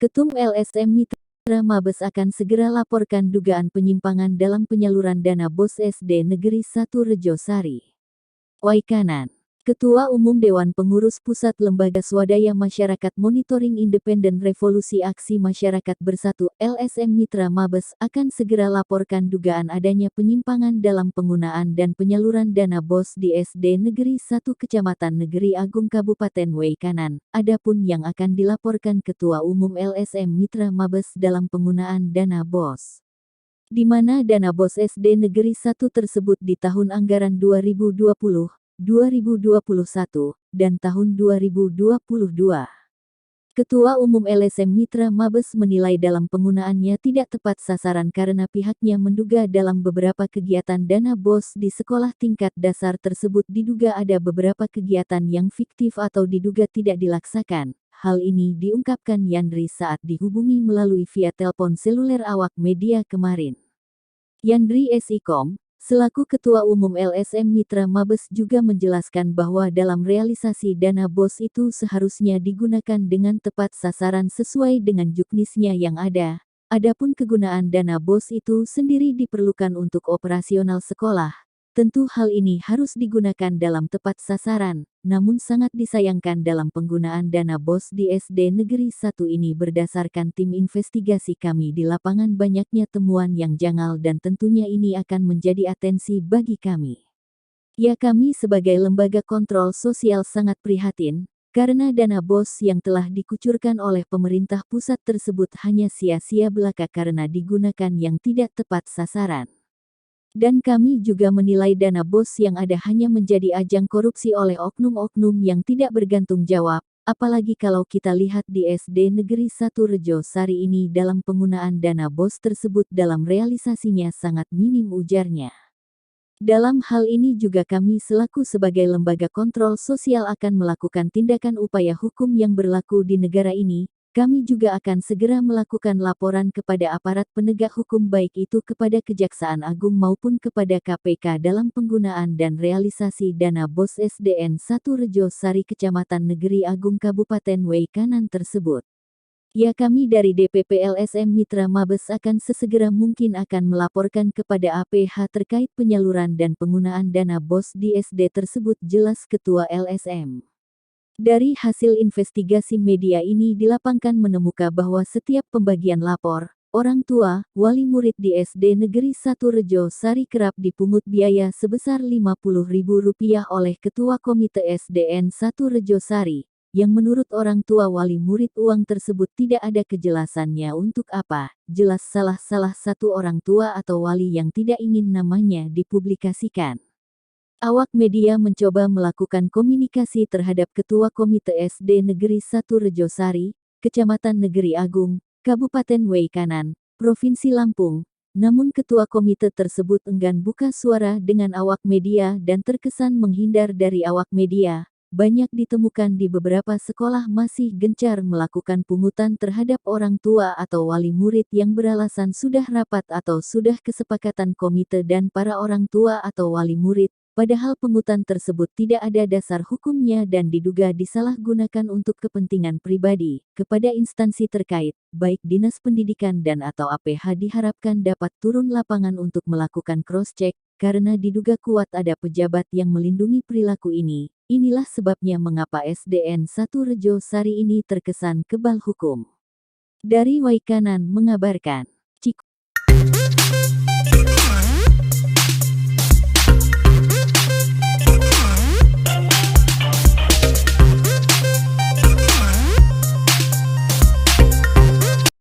Ketum LSM Mitra Mabes akan segera laporkan dugaan penyimpangan dalam penyaluran dana BOS SD Negeri 1 Rejosari. Waikanan. Ketua Umum Dewan Pengurus Pusat Lembaga Swadaya Masyarakat Monitoring Independen Revolusi Aksi Masyarakat Bersatu LSM Mitra Mabes akan segera laporkan dugaan adanya penyimpangan dalam penggunaan dan penyaluran dana BOS di SD Negeri 1 Kecamatan Negeri Agung Kabupaten Waikanan. Adapun yang akan dilaporkan Ketua Umum LSM Mitra Mabes dalam penggunaan dana BOS, di mana dana BOS SD Negeri 1 tersebut di tahun anggaran 2020, 2021, dan tahun 2022. Ketua Umum LSM Mitra Mabes menilai dalam penggunaannya tidak tepat sasaran karena pihaknya menduga dalam beberapa kegiatan dana BOS di sekolah tingkat dasar tersebut diduga ada beberapa kegiatan yang fiktif atau diduga tidak dilaksakan. Hal ini diungkapkan Yandri saat dihubungi melalui via telepon seluler awak media kemarin. Yandri S.I.Kom, selaku Ketua Umum LSM Mitra Mabes juga menjelaskan bahwa dalam realisasi dana BOS itu seharusnya digunakan dengan tepat sasaran sesuai dengan juknisnya yang ada. Adapun kegunaan dana BOS itu sendiri diperlukan untuk operasional sekolah. Tentu hal ini harus digunakan dalam tepat sasaran, namun sangat disayangkan dalam penggunaan dana BOS di SD Negeri 1 ini berdasarkan tim investigasi kami di lapangan banyaknya temuan yang janggal dan tentunya ini akan menjadi atensi bagi kami. Ya, kami sebagai lembaga kontrol sosial sangat prihatin, karena dana BOS yang telah dikucurkan oleh pemerintah pusat tersebut hanya sia-sia belaka karena digunakan yang tidak tepat sasaran. Dan kami juga menilai dana BOS yang ada hanya menjadi ajang korupsi oleh oknum-oknum yang tidak bergantung jawab, apalagi kalau kita lihat di SD Negeri 1 Rejosari ini dalam penggunaan dana BOS tersebut dalam realisasinya sangat minim, ujarnya. Dalam hal ini juga kami selaku sebagai lembaga kontrol sosial akan melakukan tindakan upaya hukum yang berlaku di negara ini. Kami juga akan segera melakukan laporan kepada aparat penegak hukum baik itu kepada Kejaksaan Agung maupun kepada KPK dalam penggunaan dan realisasi dana BOS SDN 1 Rejosari Kecamatan Negeri Agung Kabupaten Waikanan tersebut. Ya, kami dari DPP LSM Mitra Mabes akan sesegera mungkin akan melaporkan kepada APH terkait penyaluran dan penggunaan dana BOS di SD tersebut, jelas Ketua LSM. Dari hasil investigasi media ini dilapangkan menemukan bahwa setiap pembagian lapor, orang tua, wali murid di SD Negeri 1 Rejosari kerap dipungut biaya sebesar Rp50.000 oleh Ketua Komite SDN 1 Rejosari, yang menurut orang tua wali murid uang tersebut tidak ada kejelasannya untuk apa, jelas salah satu orang tua atau wali yang tidak ingin namanya dipublikasikan. Awak media mencoba melakukan komunikasi terhadap Ketua Komite SD Negeri 1 Rejosari, Kecamatan Negeri Agung, Kabupaten Waikanan, Provinsi Lampung, namun Ketua Komite tersebut enggan buka suara dengan awak media dan terkesan menghindar dari awak media. Banyak ditemukan di beberapa sekolah masih gencar melakukan pungutan terhadap orang tua atau wali murid yang beralasan sudah rapat atau sudah kesepakatan komite dan para orang tua atau wali murid. Padahal pungutan tersebut tidak ada dasar hukumnya dan diduga disalahgunakan untuk kepentingan pribadi. Kepada instansi terkait, baik Dinas Pendidikan dan atau APH diharapkan dapat turun lapangan untuk melakukan cross-check, karena diduga kuat ada pejabat yang melindungi perilaku ini. Inilah sebabnya mengapa SDN 1 Rejosari ini terkesan kebal hukum. Dari Waikanan mengabarkan.